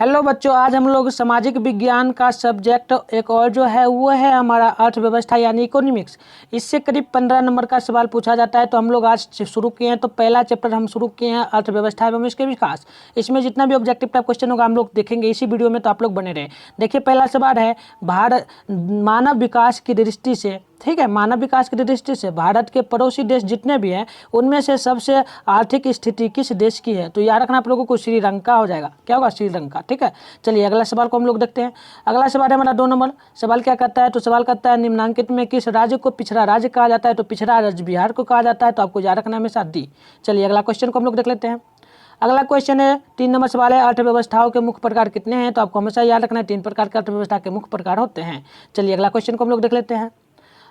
Hello बच्चों, आज हम लोग सामाजिक विज्ञान का सब्जेक्ट एक और जो है वो है हमारा अर्थव्यवस्था यानी इकोनॉमिक्स। इससे करीब 15 नंबर का सवाल पूछा जाता है। तो हम लोग आज शुरू किए हैं। तो पहला चैप्टर हम शुरू किए हैं अर्थव्यवस्था एवं इसके विकास। इसमें जितना भी ऑब्जेक्टिव टाइप क्वेश्चन होगा हम लोग देखेंगे इसी वीडियो में, तो आप लोग बने रहे। देखिए पहला सवाल है, भारत मानव विकास की दृष्टि से, ठीक है, मानव विकास की दृष्टि से भारत के पड़ोसी देश जितने भी हैं उनमें से सबसे आर्थिक स्थिति किस देश की है? तो याद रखना आप लोगों को श्रीलंका हो जाएगा। क्या होगा? श्रीलंका। ठीक है, चलिए अगला सवाल को हम लोग देखते हैं। अगला सवाल है हमारा 2 नंबर। सवाल क्या कहता है? तो सवाल कहता है निम्नांकित में किस राज्य को पिछड़ा राज्य कहा जाता है? तो पिछड़ा राज्य बिहार को कहा जाता है। तो आपको याद रखना हमेशा डी। चलिए अगला क्वेश्चन को हम लोग देख लेते हैं। अगला क्वेश्चन है 3 नंबर सवाल है, अर्थव्यवस्थाओं के मुख्य प्रकार कितने हैं? तो आपको हमेशा याद रखना है 3 प्रकार के अर्थव्यवस्था के मुख्य प्रकार होते हैं। चलिए अगला क्वेश्चन को हम लोग देख लेते हैं।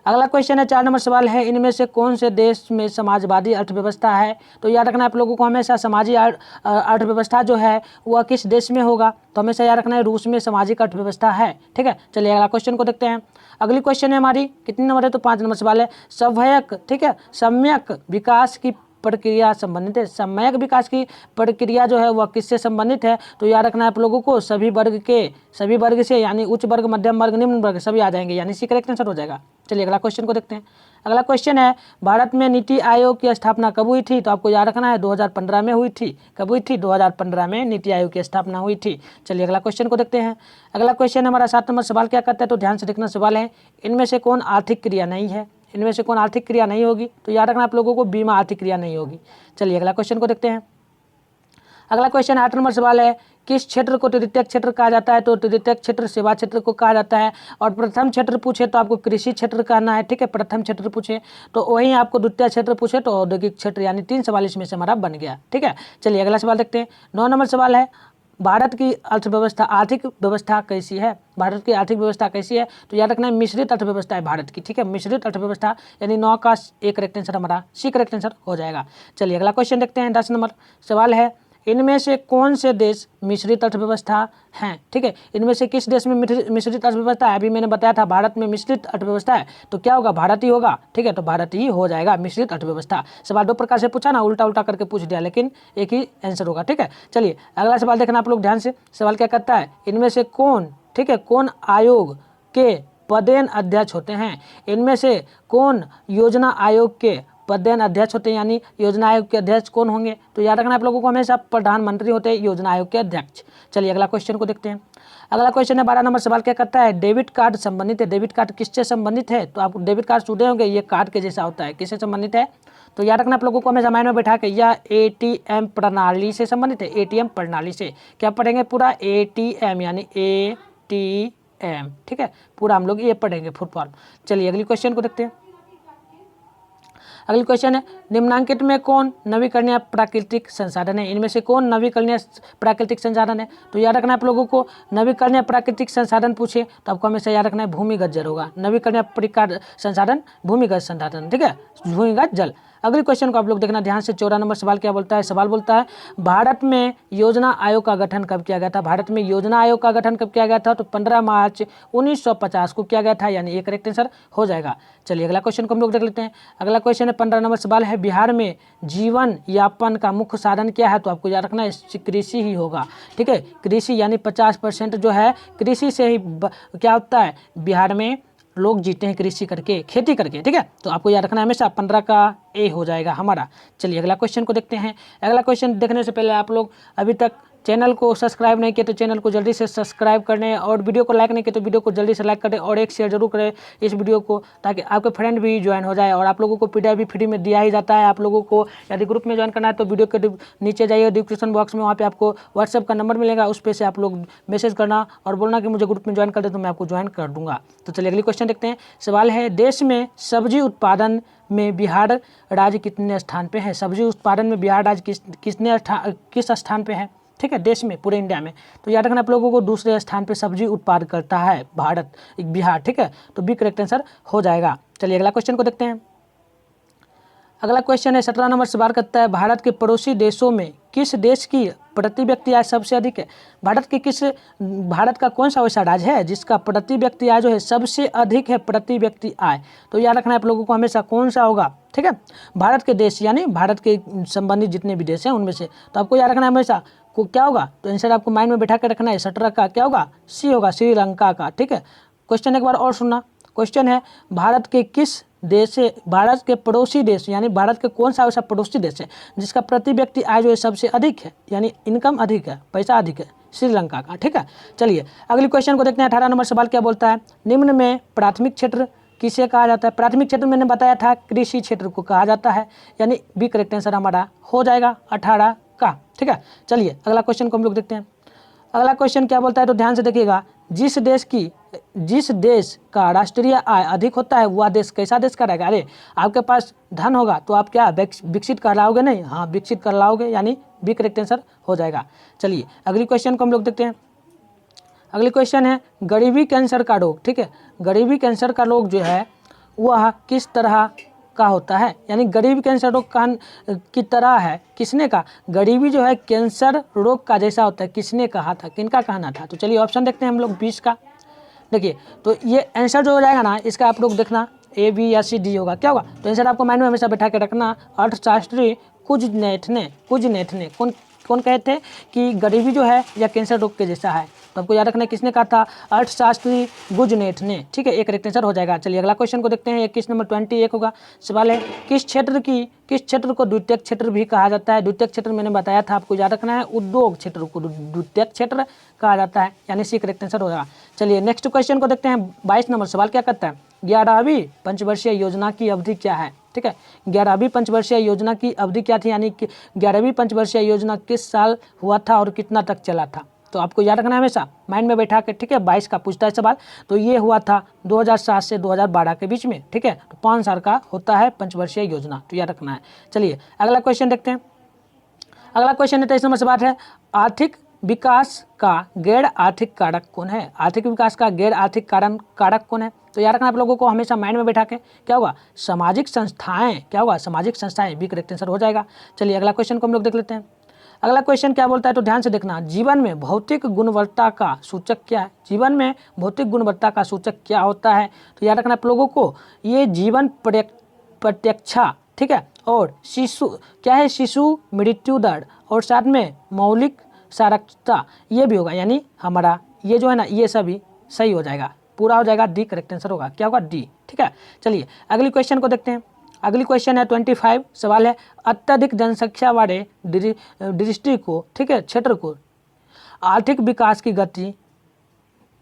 अगला क्वेश्चन है 4 नंबर सवाल है, इनमें से कौन से देश में समाजवादी अर्थव्यवस्था है? तो याद रखना आप लोगों को हमेशा समाजी अर्थव्यवस्था जो है वह किस देश में होगा? तो हमेशा याद रखना है रूस में सामाजिक अर्थव्यवस्था है। ठीक है, चलिए अगला क्वेश्चन को देखते हैं। अगली क्वेश्चन है हमारी कितनी नंबर है? तो 5 नंबर सवाल है, सहायक, ठीक है, सम्यक विकास की प्रक्रिया संबंधित है। सम्यक विकास की प्रक्रिया जो है वह किससे संबंधित है? तो याद रखना है आप लोगों को सभी वर्ग से, यानी उच्च वर्ग, मध्यम वर्ग, निम्न वर्ग सभी आ जाएंगे, यानी सी करेक्ट आंसर हो जाएगा। चलिए अगला क्वेश्चन को देखते हैं। अगला क्वेश्चन है, भारत में नीति आयोग की स्थापना कब हुई थी? तो आपको याद रखना है 2015 में हुई थी। कब हुई थी? 2015 में नीति आयोग की स्थापना हुई थी। चलिए अगला क्वेश्चन को देखते हैं। अगला क्वेश्चन हमारा 7 नंबर सवाल क्या कहता है? तो ध्यान से देखना सवाल है, इनमें से कौन आर्थिक क्रिया नहीं है? इनमें से कौन आर्थिक क्रिया नहीं होगी? तो याद रखना आप लोगों को बीमा आर्थिक क्रिया नहीं होगी। चलिए अगला क्वेश्चन को देखते हैं। अगला क्वेश्चन 8 नंबर सवाल है, किस क्षेत्र को तृतीयक क्षेत्र कहा जाता है? तो तृतीयक क्षेत्र सेवा क्षेत्र को कहा जाता है। और प्रथम क्षेत्र पूछे तो आपको कृषि क्षेत्र कहना है। ठीक है, प्रथम क्षेत्र पूछे तो वहीं आपको द्वितीय क्षेत्र पूछे तो औद्योगिक क्षेत्र, यानी 3 सवाल इसमें से हमारा बन गया। ठीक है, चलिए अगला सवाल देखते हैं। 9 नंबर सवाल है, भारत की अर्थव्यवस्था आर्थिक व्यवस्था कैसी है? भारत की आर्थिक व्यवस्था कैसी है? तो याद रखना है मिश्रित अर्थव्यवस्था है भारत की। ठीक है, मिश्रित अर्थव्यवस्था, यानी 9 का एक करेक्ट आंसर हमारा सी करेक्ट आंसर हो जाएगा। चलिए अगला क्वेश्चन देखते हैं। 10 नंबर सवाल है, इनमें से कौन से देश मिश्रित अर्थव्यवस्था हैं? ठीक है, इनमें से किस देश में मिश्रित अर्थव्यवस्था है? अभी मैंने बताया था भारत में मिश्रित अर्थव्यवस्था है, तो क्या होगा? भारत ही होगा। ठीक है, तो भारत ही हो जाएगा मिश्रित अर्थव्यवस्था। सवाल 2 प्रकार से पूछा ना, उल्टा उल्टा करके पूछ दिया, लेकिन एक ही आंसर होगा। ठीक है, चलिए अगला सवाल देखना आप लोग ध्यान से। सवाल क्या कहता है, इनमें से कौन, ठीक है, कौन आयोग के पदेन अध्यक्ष होते हैं? इनमें से कौन योजना आयोग के पदेन अध्यक्ष होते हैं, यानी योजना आयोग के अध्यक्ष कौन होंगे? तो याद रखना आप लोगों को हमेशा प्रधानमंत्री होते हैं योजना आयोग के अध्यक्ष। चलिए अगला क्वेश्चन को देखते हैं। अगला क्वेश्चन है 12 नंबर सवाल क्या कहता है, डेबिट कार्ड संबंधित है। डेबिट कार्ड किससे संबंधित है? तो आप डेबिट कार्ड सुने होंगे, ये कार्ड के जैसा होता है। किससे संबंधित है? तो याद रखना आप लोगों को हमेशा माइंड में बैठा के, यह एटीएम प्रणाली से संबंधित है। एटीएम प्रणाली से क्या पढ़ेंगे? पूरा एटीएम यानी एटीएम। ठीक है, पूरा हम लोग ये पढ़ेंगे फुल फॉर्म। चलिए अगली क्वेश्चन को देखते हैं। अगली क्वेश्चन है, निम्नांकित में कौन नवीकरणीय प्राकृतिक संसाधन है? इनमें से कौन नवीकरणीय प्राकृतिक संसाधन है? तो याद रखना आप लोगों को नवीकरणीय प्राकृतिक संसाधन पूछे तो आपको हमेशा याद रखना है भूमिगत जल होगा। नवीकरणीय संसाधन भूमिगत संसाधन। ठीक है, भूमिगत जल। अगले क्वेश्चन को आप लोग देखना ध्यान से। 14 नंबर सवाल क्या बोलता है? सवाल बोलता है, भारत में योजना आयोग का गठन कब किया गया था? भारत में योजना आयोग का गठन कब किया गया था? तो 15 मार्च 1950 को किया गया था, यानी एक करेक्ट आंसर हो जाएगा। चलिए अगला क्वेश्चन को हम लोग देख लेते हैं। अगला क्वेश्चन है 15 नंबर सवाल है, बिहार में जीवन यापन का मुख्य साधन क्या है? तो आपको याद रखना है कृषि ही होगा। ठीक है, कृषि, यानी 50% जो है कृषि से ही क्या होता है, बिहार में लोग जीते हैं कृषि करके, खेती करके। ठीक है, तो आपको याद रखना है हमेशा 15 का ए हो जाएगा हमारा। चलिए अगला क्वेश्चन को देखते हैं। अगला क्वेश्चन देखने से पहले आप लोग अभी तक चैनल को सब्सक्राइब नहीं किए तो चैनल को जल्दी से सब्सक्राइब कर लें, और वीडियो को लाइक नहीं किए तो वीडियो को जल्दी से लाइक कर दें, और एक शेयर जरूर करें इस वीडियो को, ताकि आपके फ्रेंड भी ज्वाइन हो जाए। और आप लोगों को पीडीएफ भी फ्री में दिया ही जाता है। आप लोगों को यदि ग्रुप में ज्वाइन करना है तो वीडियो के नीचे जाइए, डिस्क्रिप्शन बॉक्स में वहाँ पे आपको व्हाट्सएप का नंबर मिलेगा, उस पर से आप लोग मैसेज करना और बोलना कि मुझे ग्रुप में ज्वाइन कर दे, तो मैं आपको ज्वाइन कर दूंगा। तो चलिए अगली क्वेश्चन देखते हैं। सवाल है, देश में सब्जी उत्पादन में बिहार राज्य कितने स्थान पे है? सब्जी उत्पादन में बिहार राज्य किस स्थान पे है? ठीक है, देश में, पूरे इंडिया में। तो याद रखना आप लोगों को दूसरे स्थान पे सब्जी उत्पादन करता है बिहार। ठीक है, तो बी करेक्ट आंसर हो जाएगा। चलिए अगला क्वेश्चन को देखते हैं। अगला क्वेश्चन है 17 नंबर सवाल करता है, भारत के पड़ोसी देशों में किस देश की प्रति व्यक्ति आय सबसे अधिक है? भारत का कौन सा वैसा राज्य है जिसका प्रति व्यक्ति आय जो है सबसे अधिक है? प्रति व्यक्ति आय, तो याद रखना है आप लोगों को हमेशा कौन सा होगा। ठीक है, भारत के देश, यानी भारत के संबंधित जितने भी देश हैं उनमें से, तो आपको याद रखना है हमेशा को क्या होगा, तो आंसर आपको माइंड में बैठा के रखना है, 17 का क्या होगा, सी होगा, श्रीलंका का। ठीक है, क्वेश्चन एक बार और सुनना। क्वेश्चन है भारत के किस देश से, भारत के पड़ोसी देश यानी भारत के कौन सा ऐसा पड़ोसी देश है जिसका प्रति व्यक्ति आय जो है सबसे अधिक है, यानी इनकम अधिक है, पैसा अधिक है, श्रीलंका का। ठीक है, चलिए अगली क्वेश्चन को देखते हैं। 18 नंबर सवाल क्या बोलता है, निम्न में प्राथमिक क्षेत्र किसे कहा जाता है। प्राथमिक क्षेत्र मैंने बताया था कृषि क्षेत्र को कहा जाता है, यानी बी करेक्ट आंसर हमारा हो जाएगा 18 का। ठीक है, चलिए अगला क्वेश्चन को हम लोग देखते हैं। अगला क्वेश्चन क्या बोलता है, तो ध्यान से देखिएगा, जिस देश का राष्ट्रीय आय अधिक होता है वह देश कैसा देश कहलाएगा। अरे आपके पास धन होगा तो आप क्या विकसित कहलाओगे, नहीं, हाँ विकसित कहलाओगे, यानी बी करेक्ट आंसर हो जाएगा। चलिए अगली क्वेश्चन को हम लोग देखते हैं। अगली क्वेश्चन है गरीबी कैंसर का रोग। ठीक है, गरीबी कैंसर का रोग जो है वह किस तरह का होता है, यानी गरीबी कैंसर रोग की तरह है, किसने कहा, गरीबी जो है कैंसर रोग का जैसा होता है, किसने कहा था, किनका कहना था। तो चलिए ऑप्शन देखते हैं हम लोग 20 का। देखिए तो ये आंसर जो हो जाएगा ना, इसका आप लोग देखना ए बी या सी डी होगा, क्या होगा, तो आंसर आपको माइंड में हमेशा बैठा के रखना, अर्थशास्त्री कुजनेट ने कौन कहते थे कि गरीबी जो है या कैंसर रोग के जैसा है, तो आपको याद रखना है किसने कहा था, अर्थशास्त्री गुजनेट ने। ठीक है, एक करेक्ट आंसर हो जाएगा। चलिए अगला क्वेश्चन को देखते हैं। 21 नंबर 21 होगा। सवाल है किस क्षेत्र को द्वितीयक क्षेत्र भी कहा जाता है। द्वितीयक क्षेत्र मैंने बताया था, आपको याद रखना है, उद्योग क्षेत्र को द्वितीयक क्षेत्र कहा जाता है, यानी सी करेक्ट आंसर होगा। चलिए नेक्स्ट क्वेश्चन को देखते हैं। 22 नंबर सवाल क्या कहता है, 11वीं पंचवर्षीय योजना की अवधि क्या है। ठीक है, 11वीं पंचवर्षीय योजना की अवधि क्या थी, यानी कि 11वीं पंचवर्षीय योजना किस साल हुआ था और कितना तक चला था, तो आपको याद रखना है हमेशा माइंड में बैठा के। ठीक है, 22 का पूछता है सवाल, तो ये हुआ था 2007 से 2012 के बीच में। ठीक है, तो 5 साल का होता है पंचवर्षीय योजना, तो याद रखना है। चलिए अगला क्वेश्चन देखते हैं। अगला क्वेश्चन है 23 नंबर सवाल है, आर्थिक विकास का गैर आर्थिक कारक कौन है। आर्थिक विकास का गैर आर्थिक कारक कौन है, तो याद रखना आप लोगों को हमेशा माइंड में बैठा के, क्या होगा, सामाजिक संस्थाएं, क्या होगा, सामाजिक संस्थाएं, बी करेक्ट आंसर हो जाएगा। चलिए अगला क्वेश्चन को हम लोग देख लेते हैं। अगला क्वेश्चन क्या बोलता है, तो ध्यान से देखना, जीवन में भौतिक गुणवत्ता का सूचक क्या है। जीवन में भौतिक गुणवत्ता का सूचक क्या होता है, तो याद रखना आप लोगों को, ये जीवन प्रत्यक्षा, ठीक है, और शिशु क्या है, शिशु मृत्यु दर, और साथ में मौलिक साक्षरता ये भी होगा, यानी हमारा ये जो है ना, ये सभी सही हो जाएगा, पूरा हो जाएगा, डी करेक्ट आंसर होगा, क्या होगा, डी। ठीक है, चलिए अगली क्वेश्चन को देखते हैं। अगली क्वेश्चन है 25 सवाल है, अत्यधिक जनसंख्या वाले डिस्ट्रिक्ट को, ठीक है, क्षेत्र को आर्थिक विकास की गति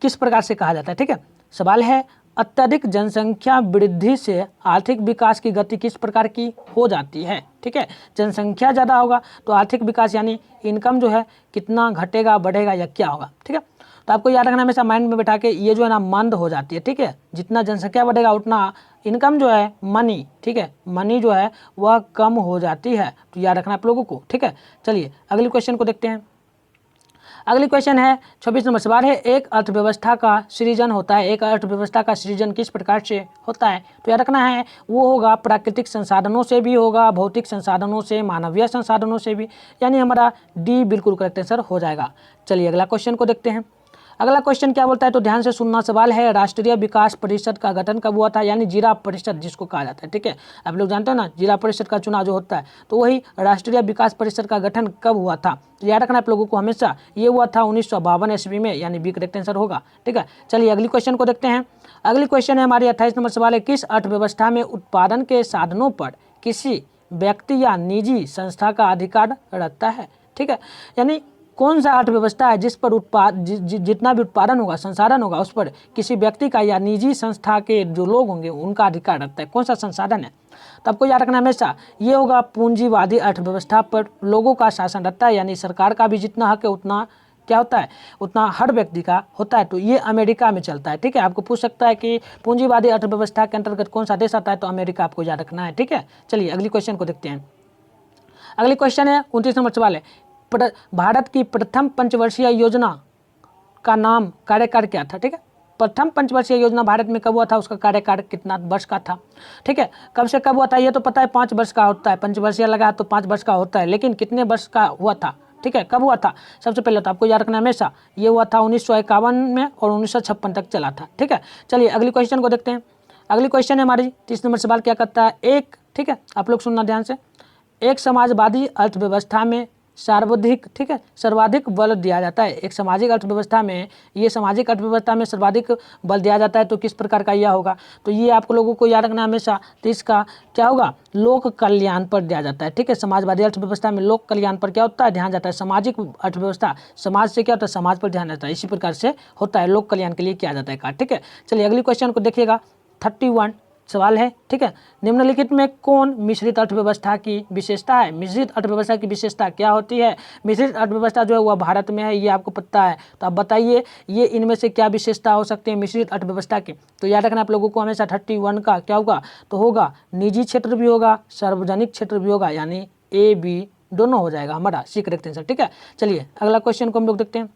किस प्रकार से कहा जाता है। ठीक है, सवाल है अत्यधिक जनसंख्या वृद्धि से आर्थिक विकास की गति किस प्रकार की हो जाती है। ठीक है, जनसंख्या ज़्यादा होगा तो आर्थिक विकास यानी इनकम जो है कितना घटेगा, बढ़ेगा या क्या होगा। ठीक है, तो आपको याद रखना हमेशा माइंड में बैठा के, ये जो है ना मंद हो जाती है। ठीक है, जितना जनसंख्या बढ़ेगा उतना इनकम जो है, मनी, ठीक है, मनी जो है वह कम हो जाती है, तो याद रखना आप लोगों को। ठीक है, चलिए अगले क्वेश्चन को देखते हैं। अगली क्वेश्चन है 26 नंबर सवाल है, एक अर्थव्यवस्था का सृजन होता है। एक अर्थव्यवस्था का सृजन किस प्रकार से होता है, तो याद रखना है वो होगा प्राकृतिक संसाधनों से भी होगा, भौतिक संसाधनों से, मानवीय संसाधनों से भी, यानी हमारा डी बिल्कुल करेक्ट आंसर हो जाएगा। चलिए अगला क्वेश्चन को देखते हैं। अगला क्वेश्चन क्या बोलता है, तो ध्यान से सुनना। सवाल है राष्ट्रीय विकास परिषद का गठन कब हुआ था, यानी जिला परिषद जिसको कहा जाता है। ठीक है, आप लोग जानते हो ना, जिला परिषद का चुनाव जो होता है, तो वही राष्ट्रीय विकास परिषद का गठन कब हुआ था, तो याद रखना आप लोगों को हमेशा, ये हुआ था 1952 ईस्वी में, यानी बी करेक्ट आंसर होगा। ठीक है, चलिए अगली क्वेश्चन को देखते हैं। अगली क्वेश्चन है हमारी 28 नंबर सवाल है, किस अर्थव्यवस्था में उत्पादन के साधनों पर किसी व्यक्ति या निजी संस्था का अधिकार रहता है। ठीक है, यानी कौन सा अर्थव्यवस्था है जिस पर जितना भी उत्पादन होगा, संसाधन होगा, उस पर किसी व्यक्ति का या निजी संस्था के जो लोग होंगे उनका अधिकार रहता है, कौन सा संसाधन है, तो आपको याद रखना हमेशा ये होगा पूंजीवादी अर्थव्यवस्था पर लोगों का शासन रहता है, यानी सरकार का भी जितना हक है उतना क्या होता है, उतना हर व्यक्ति का होता है, तो ये अमेरिका में चलता है। ठीक है, आपको पूछ सकता है कि पूंजीवादी अर्थव्यवस्था के अंतर्गत कौन सा देश आता है, तो अमेरिका आपको याद रखना है। ठीक है, चलिए अगली क्वेश्चन को देखते हैं। अगली क्वेश्चन है 29 नंबर सवाल है, भारत की प्रथम पंचवर्षीय योजना का नाम, कार्यकाल क्या था। ठीक है, प्रथम पंचवर्षीय योजना भारत में कब हुआ था, उसका कार्यकाल कितना वर्ष का था। ठीक है, कब से कब हुआ था ये तो पता है, 5 वर्ष का होता है, पंचवर्षीय लगा तो 5 वर्ष का होता है, लेकिन कितने वर्ष का हुआ था। ठीक है, कब हुआ था, सबसे पहले तो आपको याद रखना हमेशा ये हुआ था 1951 में और 1956 तक चला था। ठीक है, चलिए अगली क्वेश्चन को देखते हैं। अगली क्वेश्चन है हमारी 30 नंबर सवाल क्या करता है, एक, ठीक है आप लोग सुनना ध्यान से, एक समाजवादी अर्थव्यवस्था में सर्वाधिक, ठीक है, सर्वाधिक बल दिया जाता है। एक सामाजिक अर्थव्यवस्था में, ये सामाजिक अर्थव्यवस्था में सर्वाधिक बल दिया जाता है, तो किस प्रकार का यह होगा? तो ये आप लोगों को याद रखना हमेशा। तो इसका क्या होगा? लोक कल्याण पर दिया जाता है, ठीक है। समाजवादी अर्थव्यवस्था में लोक कल्याण पर क्या होता है? ध्यान जाता है। सामाजिक अर्थव्यवस्था, समाज से क्या होता है? समाज पर ध्यान जाता है। इसी प्रकार से होता है, लोक कल्याण के लिए किया जाता है कार्य, ठीक है। चलिए अगली क्वेश्चन को देखिएगा। 31 सवाल है, ठीक है। निम्नलिखित में कौन मिश्रित अर्थव्यवस्था की विशेषता है? मिश्रित अर्थव्यवस्था की विशेषता क्या होती है? मिश्रित अर्थव्यवस्था जो है वह भारत में है, ये आपको पता है। तो आप बताइए ये इनमें से क्या विशेषता हो सकती है मिश्रित अर्थव्यवस्था की? तो याद रखना आप लोगों को हमेशा 31 का क्या होगा? तो होगा निजी क्षेत्र भी होगा, सार्वजनिक क्षेत्र भी होगा, यानी A B दोनों हो जाएगा हमारा, सी करेक्ट आंसर, ठीक है। चलिए अगला क्वेश्चन को हम लोग देखते हैं।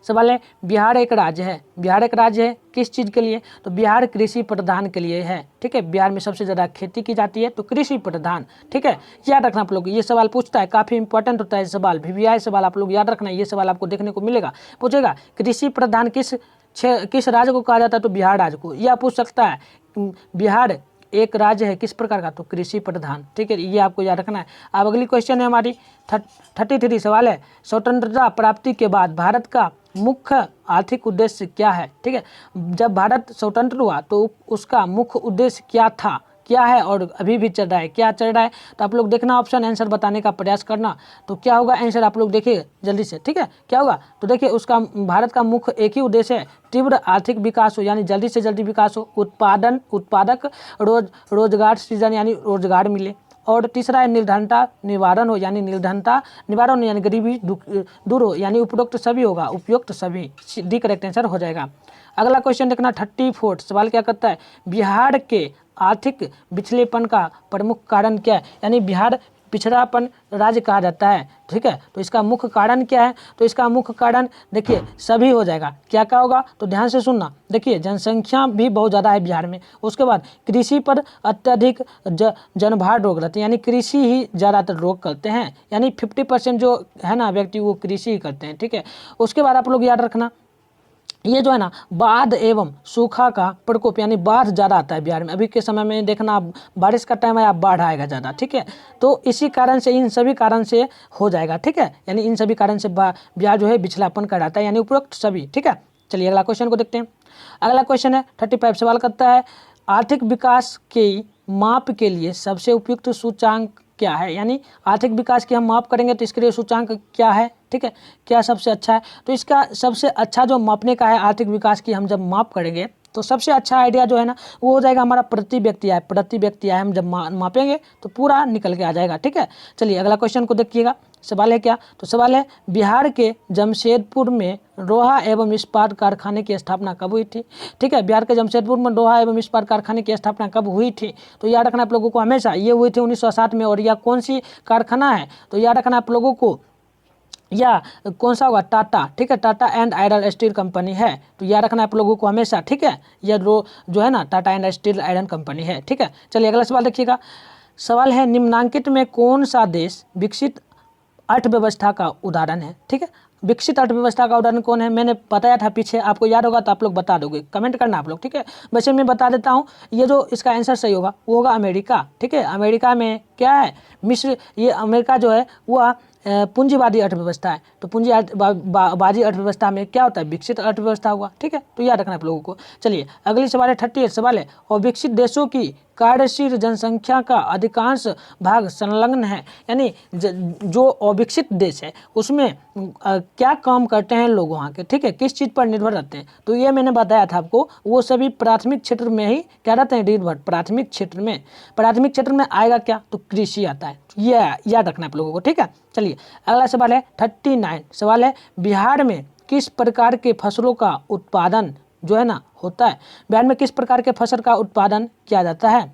सवाल है, बिहार एक राज्य है। बिहार एक राज्य है किस चीज़ के लिए? तो बिहार कृषि प्रधान के लिए है, ठीक है। बिहार में सबसे ज़्यादा खेती की जाती है, तो कृषि प्रधान, ठीक है। याद रखना आप लोग, ये सवाल पूछता है, काफ़ी इंपॉर्टेंट होता है सवाल, VVI सवाल आप लोग याद रखना। ये सवाल आपको देखने को मिलेगा, पूछेगा कृषि प्रधान किस राज्य को कहा जाता है? तो बिहार राज्य को। यह पूछ सकता है बिहार एक राज्य है किस प्रकार का? तो कृषि प्रधान, ठीक है। ये आपको याद रखना है। अब अगली क्वेश्चन है हमारी 33 सवाल है, स्वतंत्रता प्राप्ति के बाद भारत का मुख्य आर्थिक उद्देश्य क्या है? ठीक है, जब भारत स्वतंत्र हुआ तो उसका मुख्य उद्देश्य क्या था, क्या है और अभी भी चल रहा है, क्या चल रहा है? तो आप लोग देखना ऑप्शन, आंसर बताने का प्रयास करना। तो क्या होगा आंसर आप लोग देखिए जल्दी से, ठीक है। क्या होगा? तो देखिए उसका भारत का मुख्य एक ही उद्देश्य है, तीव्र आर्थिक विकास हो, यानी जल्दी से जल्दी विकास हो, उत्पादक रोजगार सृजन, यानी रोजगार मिले, और तीसरा है निर्धनता निवारण हो, यानी निर्धनता निवारण यानी गरीबी दूर हो, यानी उपरोक्त सभी होगा, उपयुक्त सभी, डी करेक्ट आंसर हो जाएगा। अगला क्वेश्चन देखना 34 सवाल क्या करता है, बिहार के आर्थिक पिछड़ेपन का प्रमुख कारण क्या है? यानी बिहार पिछड़ापन राज्य कहा जाता है, ठीक है। तो इसका मुख्य कारण क्या है? तो इसका मुख्य कारण देखिए सभी हो जाएगा। क्या क्या होगा? तो ध्यान से सुनना। देखिए जनसंख्या भी बहुत ज़्यादा है बिहार में, उसके बाद कृषि पर अत्यधिक जनभार रोग रहते हैं, यानी कृषि ही ज़्यादातर रोग करते हैं, यानी 50% जो है ना व्यक्ति वो कृषि ही करते हैं, ठीक है। उसके बाद आप लोग याद रखना ये जो है ना बाढ़ एवं सूखा का प्रकोप, यानी बाढ़ ज़्यादा आता है बिहार में। अभी के समय में देखना बारिश का टाइम है, आप बाढ़ आएगा ज़्यादा, ठीक है। तो इसी कारण से, इन सभी कारण से हो जाएगा, ठीक है। यानी इन सभी कारण से बिहार जो है पिछड़ापन कराता है, यानी उपरोक्त सभी, ठीक है। चलिए अगला क्वेश्चन को देखते हैं। अगला क्वेश्चन है 35 सवाल करता है, आर्थिक विकास की माप के लिए सबसे उपयुक्त सूचांक क्या है? यानी आर्थिक विकास की हम माप करेंगे तो इसके लिए सूचांक क्या है, ठीक है, क्या सबसे अच्छा है? तो इसका सबसे अच्छा जो मापने का है आर्थिक विकास की, हम जब माप करेंगे तो सबसे अच्छा आइडिया जो है ना वो हो जाएगा हमारा प्रति व्यक्ति आय। प्रति व्यक्ति आय हम जब मापेंगे तो पूरा निकल के आ जाएगा, ठीक है। चलिए अगला क्वेश्चन को देखिएगा। सवाल है क्या? तो सवाल है, बिहार के जमशेदपुर में लोहा एवं इस्पात कारखाने की स्थापना कब हुई थी? ठीक है, बिहार के जमशेदपुर में लोहा एवं इस्पात कारखाने की स्थापना कब हुई थी? तो याद रखना आप लोगों को हमेशा, ये हुई थी 1907 में। और यह कौन सी कारखाना है? तो याद रखना आप लोगों को, या कौन सा होगा? टाटा, ठीक है, Tata and iron steel company है। तो याद रखना आप लोगों को हमेशा, ठीक है। यह जो है ना Tata and steel iron company है, ठीक है। चलिए अगला सवाल देखिएगा। सवाल है, निम्नांकित में कौन सा देश विकसित अर्थव्यवस्था का उदाहरण है? ठीक है, विकसित अर्थव्यवस्था का उदाहरण कौन है? मैंने बताया था पीछे, आपको याद होगा तो आप लोग बता दोगे, कमेंट करना आप लोग, ठीक है। वैसे मैं बता देता हूँ, ये जो इसका आंसर सही होगा वो होगा अमेरिका, ठीक है। अमेरिका में क्या है? ये अमेरिका जो है वह पूंजीवादी अर्थव्यवस्था है। तो पूंजीवादी अर्थव्यवस्था में क्या होता है? विकसित अर्थव्यवस्था हुआ, ठीक है। तो याद रखना आप लोगों को। चलिए अगली सवाल है 38 सवाल है, और विकसित देशों की कार्यशील जनसंख्या का अधिकांश भाग संलग्न है, यानी जो अविकसित देश है उसमें क्या काम करते हैं लोग वहाँ के, ठीक है, किस चीज़ पर निर्भर रहते हैं? तो ये मैंने बताया था आपको, वो सभी प्राथमिक क्षेत्र में ही क्या रहते हैं? निर्भर। प्राथमिक क्षेत्र में आएगा क्या? तो कृषि आता है। ये याद रखना आप लोगों को, ठीक है। चलिए अगला सवाल है 39 सवाल है, बिहार में किस प्रकार के फसलों का उत्पादन जो है ना होता है? बिहार में किस प्रकार के फसल का उत्पादन किया जाता है?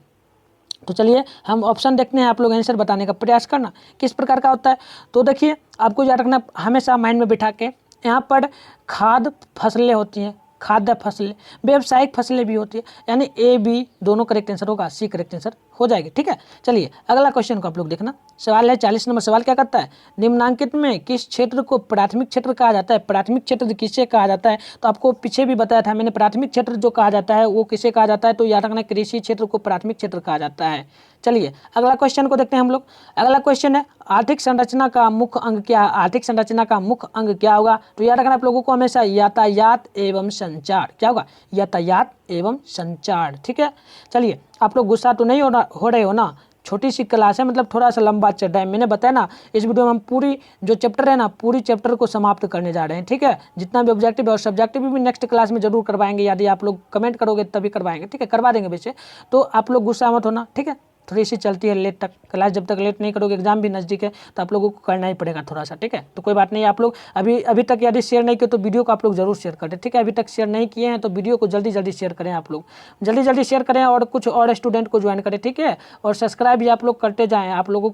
तो चलिए हम ऑप्शन देखते हैं, आप लोग आंसर बताने का प्रयास करना किस प्रकार का होता है। तो देखिए आपको याद रखना हमेशा माइंड में बिठा के, यहाँ पर खाद्य फसलें होती हैं, खाद्य फसलें, व्यावसायिक फसलें भी होती है, यानी A B दोनों करेक्ट आंसर होगा, C करेक्ट आंसर हो जाएगी। ठीक है, चलिए अगला क्वेश्चन को आप लोग देखना। सवाल है 40 नंबर सवाल क्या करता है, निम्नांकित में किस क्षेत्र को प्राथमिक क्षेत्र कहा जाता है। प्राथमिक क्षेत्र किसे कहा जाता है, तो आपको पीछे भी बताया था मैंने, प्राथमिक क्षेत्र जो कहा जाता है वो किसे कहा जाता है, तो याद रखना कृषि क्षेत्र को प्राथमिक क्षेत्र कहा जाता है। चलिए अगला क्वेश्चन को देखते हैं हम लोग। अगला क्वेश्चन है आर्थिक संरचना का मुख्य अंग क्या, आर्थिक संरचना का मुख्य अंग क्या होगा, तो याद रखना आप लोगों को हमेशा यातायात एवं संचार, क्या होगा, यातायात एवं संचार। ठीक है, चलिए आप लोग गुस्सा तो नहीं हो रहे हो ना, छोटी सी क्लास है, मतलब थोड़ा सा लंबा चल रहा है। मैंने बताया ना इस वीडियो में हम पूरी जो चैप्टर है ना, पूरी चैप्टर को समाप्त करने जा रहे हैं। ठीक है, जितना भी ऑब्जेक्टिव और सब्जेक्टिव भी नेक्स्ट क्लास में जरूर करवाएंगे, यदि आप लोग कमेंट करोगे तभी करवाएंगे। ठीक है, करवा देंगे वैसे, तो आप लोग गुस्सा मत होना। ठीक है, थोड़ी सी चलती है लेट तक क्लास, जब तक लेट नहीं करोगे एग्जाम भी नज़दीक है तो आप लोगों को करना ही पड़ेगा थोड़ा सा। ठीक है, तो कोई बात नहीं, आप लोग अभी तक यदि शेयर नहीं किए तो वीडियो को आप लोग जरूर शेयर करें। ठीक है, अभी तक शेयर नहीं किए हैं तो वीडियो को जल्दी जल्दी शेयर करें, आप लोग जल्दी जल्दी शेयर करें और कुछ और स्टूडेंट को ज्वाइन करें। ठीक है, और सब्सक्राइब भी आप लोग करते जाएँ। आप लोगों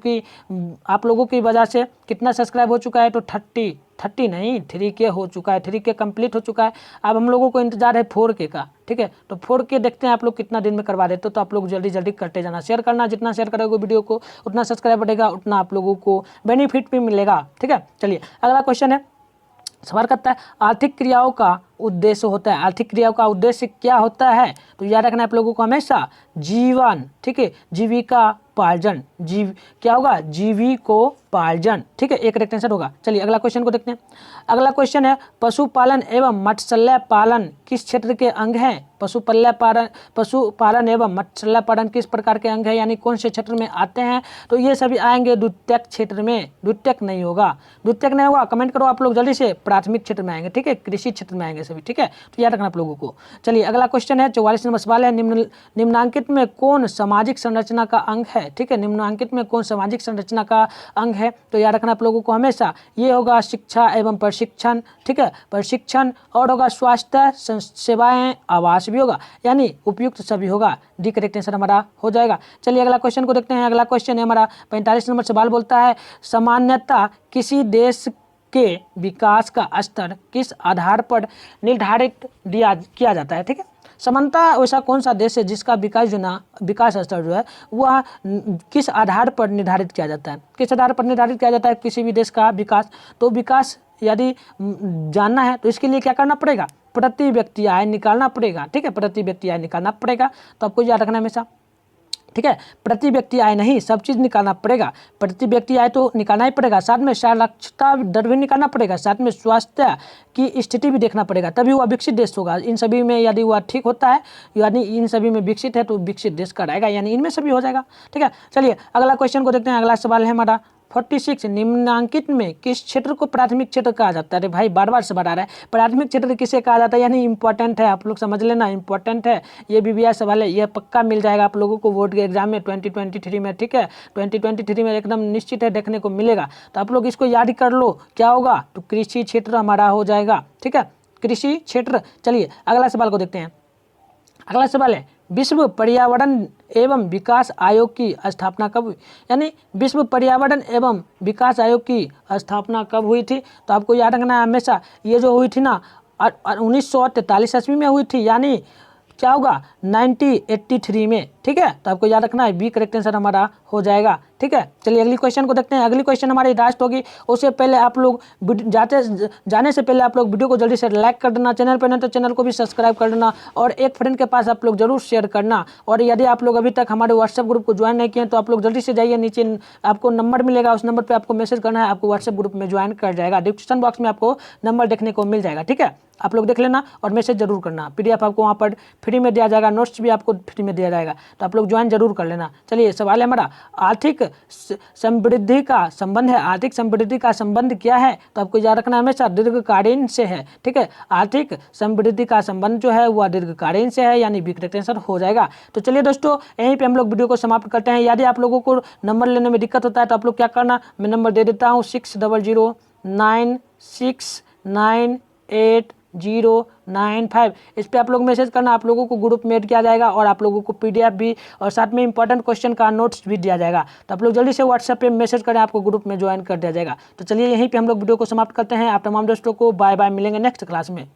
की वजह से कितना सब्सक्राइब हो चुका है, तो 30 नहीं 3K हो चुका है, 3K कंप्लीट हो चुका है। अब हम लोगों को इंतजार है 4K का। ठीक है, तो 4K देखते हैं आप लोग कितना दिन में करवा देते हो, तो आप लोग जल्दी जल्दी करते जाना, शेयर करना, जितना शेयर करोगे वीडियो को उतना सब्सक्राइब बढ़ेगा, उतना आप लोगों को बेनिफिट भी मिलेगा। ठीक है, चलिए अगला क्वेश्चन है, सवाल करता है आर्थिक क्रियाओं का उद्देश्य होता है, आर्थिक क्रियाओं का उद्देश्य क्या होता है, तो याद रखना आप लोगों को हमेशा जीवन, ठीक है, जीविका पार्जन, क्या होगा, जीविकोपार्जन। ठीक है, एक करेक्ट आंसर होगा। चलिए अगला क्वेश्चन को देखते हैं। अगला क्वेश्चन है पशुपालन एवं मत्स्य पालन किस क्षेत्र के अंग हैं। पशुपालन एवं मत्स्य पालन किस प्रकार के अंग है, यानी कौन से क्षेत्र में आते हैं, तो ये सभी आएंगे द्वितीयक क्षेत्र में, द्वितीयक नहीं होगा, कमेंट करो आप लोग जल्दी से, प्राथमिक क्षेत्र में आएंगे। ठीक है, कृषि क्षेत्र में आएंगे सभी। ठीक है, तो याद रखना आप लोगों को। चलिए अगला क्वेश्चन है 44 नंबर सवाल है, निम्नांकित में कौन सामाजिक संरचना का अंग है। ठीक है, निम्नांकित में कौन सामाजिक संरचना का अंग है, तो याद रखना आप लोगों को हमेशा ये होगा शिक्षा एवं प्रशिक्षण। ठीक है, प्रशिक्षण, और होगा स्वास्थ्य सेवाएं, आवास भी होगा, यानी उपयुक्त सभी होगा। डी करेक्ट आंसर हमारा हो जाएगा। चलिए अगला क्वेश्चन को देखते हैं। अगला क्वेश्चन है हमारा 45 नंबर सवाल, बोलता है सामान्यतः किसी देश के विकास का स्तर किस आधार पर निर्धारित किया जाता है। ठीक है, समानता ऐसा कौन सा देश है जिसका विकास स्तर जो है वह किस आधार पर निर्धारित किया जाता है, किस आधार पर निर्धारित किया जाता है किसी भी देश का विकास, तो विकास यदि जानना है तो इसके लिए क्या करना पड़ेगा, प्रति व्यक्ति आय निकालना पड़ेगा। ठीक है, प्रति व्यक्ति आय निकालना पड़ेगा, तो आपको याद रखना हमेशा। ठीक है, प्रति व्यक्ति आय नहीं, सब चीज़ निकालना पड़ेगा, प्रति व्यक्ति आय तो निकालना ही पड़ेगा, साथ में साक्षरता दर भी निकालना पड़ेगा, साथ में स्वास्थ्य की स्थिति भी देखना पड़ेगा, तभी वह विकसित देश होगा। इन सभी में यदि वह ठीक होता है, यानी इन सभी में विकसित है, तो विकसित देश का रहेगा, यानी इनमें सभी हो जाएगा। ठीक है, चलिए अगला क्वेश्चन को देखते हैं। अगला सवाल है हमारा 46, निम्नांकित में किस क्षेत्र को प्राथमिक क्षेत्र कहा जाता है। अरे भाई बार बार सवाल आ रहा है, प्राथमिक क्षेत्र किसे कहा जाता है, यानी इंपॉर्टेंट है, आप लोग समझ लेना, इंपॉर्टेंट है, ये BBI सवाल है, ये पक्का मिल जाएगा आप लोगों को बोर्ड के एग्जाम में 2023 में। ठीक है, 2023 में एकदम निश्चित है देखने को मिलेगा, तो आप लोग इसको याद कर लो, क्या होगा, तो कृषि क्षेत्र हमारा हो जाएगा। ठीक है, कृषि क्षेत्र। चलिए अगला सवाल को देखते हैं। अगला सवाल है विश्व पर्यावरण एवं विकास आयोग की स्थापना कब हुई, यानी विश्व पर्यावरण एवं विकास आयोग की स्थापना कब हुई थी, तो आपको याद रखना है हमेशा, ये जो हुई थी ना 1943 ईस्वी में हुई थी, यानी क्या होगा 1983 में। ठीक है, तो आपको याद रखना है, बी करेक्ट आंसर हमारा हो जाएगा। ठीक है, चलिए अगली क्वेश्चन को देखते हैं। अगली क्वेश्चन हमारी लास्ट होगी, उससे पहले आप लोग जाने से पहले आप लोग वीडियो को जल्दी से लाइक कर देना, चैनल पर नहीं तो चैनल को भी सब्सक्राइब कर देना, और एक फ्रेंड के पास आप लोग जरूर शेयर करना। और यदि आप लोग अभी तक हमारे व्हाट्सएप ग्रुप को ज्वाइन नहीं किए तो आप लोग जल्दी से जाइए, नीचे आपको नंबर मिलेगा, उस नंबर पर आपको मैसेज करना है, आपको व्हाट्सएप ग्रुप में ज्वाइन कर जाएगा, डिस्क्रिप्शन बॉक्स में आपको नंबर देखने को मिल जाएगा। ठीक है, आप लोग देख लेना और मैसेज जरूर करना, PDF आपको वहाँ पर फ्री में दिया जाएगा, नोट्स भी आपको फ्री में दिया जाएगा, तो आप लोग ज्वाइन जरूर कर लेना। चलिए सवाल है हमारा आर्थिक समृद्धि का संबंध है, आर्थिक समृद्धि का संबंध क्या है, तो आपको याद रखना हमेशा दीर्घकालीन से है। ठीक है, आर्थिक समृद्धि का संबंध जो है वह दीर्घकालीन से है, यानी बी करेक्ट आंसर हो जाएगा। तो चलिए दोस्तों यहीं पे हम लोग वीडियो को समाप्त करते हैं। यदि आप लोगों को नंबर लेने में दिक्कत होता है तो आप लोग क्या करना, मैं नंबर दे देता हूँ 6009698095, इस पर आप लोग मैसेज करना, आप लोगों को ग्रुप में ऐड किया जाएगा और आप लोगों को PDF भी और साथ में इंपॉर्टेंट क्वेश्चन का नोट्स भी दिया जाएगा, तो आप लोग जल्दी से व्हाट्सएप पे मैसेज करें, आपको ग्रुप में ज्वाइन कर दिया जाएगा। तो चलिए यहीं पे हम लोग वीडियो को समाप्त करते हैं। आप तमाम दोस्तों को बाय बाय, मिलेंगे नेक्स्ट क्लास में।